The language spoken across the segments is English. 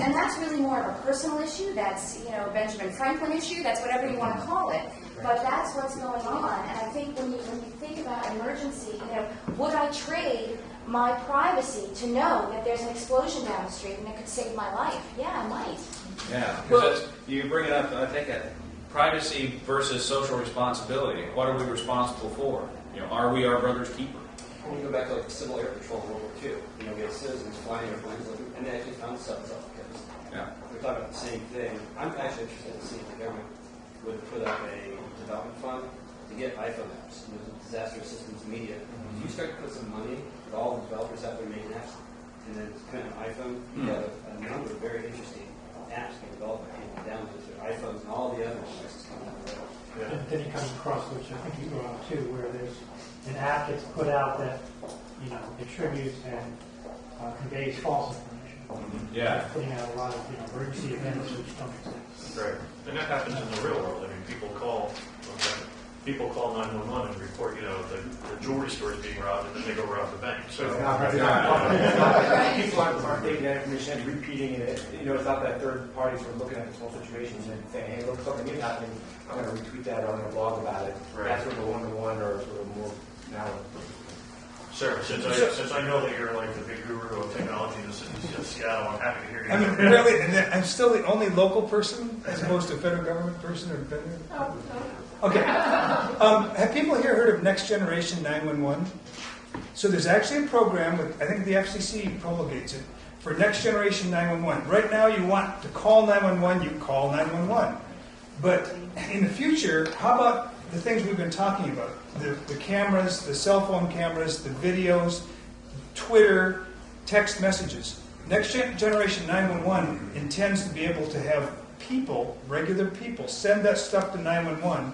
and that's really more of a personal issue. That's, you know, Benjamin Franklin issue. That's whatever you want to call it. But that's what's going on. And I think when you think about emergency, you know, would I trade my privacy to know that there's an explosion down the street and it could save my life? Yeah, I might. Yeah, because you bring it up, I think, privacy versus social responsibility. What are we responsible for? You know, are we our brother's keeper? When you go back to like civil air patrol in World War II, you know, we had citizens flying airplanes looking, and they actually found subs up because we're talking about the same thing. I'm actually interested in seeing if the government would put up a development fund to get iPhone apps, you know, disaster assistance media. If you start to put some money with all the developers out there making apps, and then put an iPhone, you have a number of very interesting apps being developed by people download their iPhones and all the other devices coming out of there. And then you come across, which I think you go on too, where there's an app that's put out that, you know, attributes and conveys false information. Yeah. Putting out a lot of, you know, emergency events which don't exist. Right. And that happens in the real world. I mean, people call 911 and report, you know, the jewelry store is being robbed, and then they go rob the bank. So people aren't taking that information and repeating it. You know, it's not that third parties are looking at this whole situation and saying, hey, look, something new happening. I'm going to retweet that or I'm going to blog about it. Right. That's sort of a one-to-one or sort of more now. Sure. Since I know that you're like the big guru of technology in the city of Seattle, I'm happy to hear you. I mean, really, and I'm still the only local person as opposed to a federal government person or federal. Okay. Have people here heard of Next Generation 911? So there's actually a program, with, I think the FCC promulgates it, for Next Generation 911. Right now you want to call 911, you call 911. But in the future, how about the things we've been talking about? The cameras, the cell phone cameras, the videos, Twitter, text messages. Next Generation 911 intends to be able to have people, regular people, send that stuff to 911.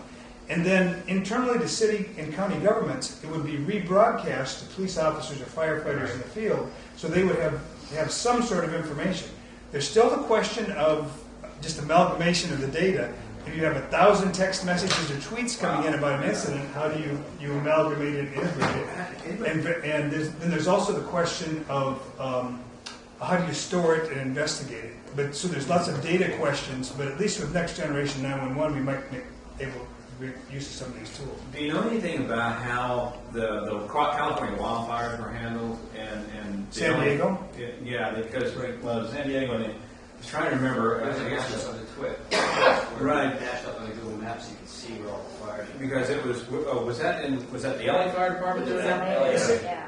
And then internally to city and county governments, it would be rebroadcast to police officers or firefighters in the field, so they would have some sort of information. There's still the question of just amalgamation of the data. If you have 1,000 text messages or tweets coming in about an incident, how do you amalgamate it and integrate it? And then there's also the question of how do you store it and investigate it. But so there's lots of data questions, but at least with Next Generation 911, we might be able to make use of some of these tools. Do you know anything about how the California wildfires were handled and San Diego? Yeah, because San Diego. And I was trying to remember. I guess it's on the twit. Right. Dashed up on the Google Maps, so you can see where all the fires are. Because it was. Oh, was that the LA Fire Department doing that? Yeah.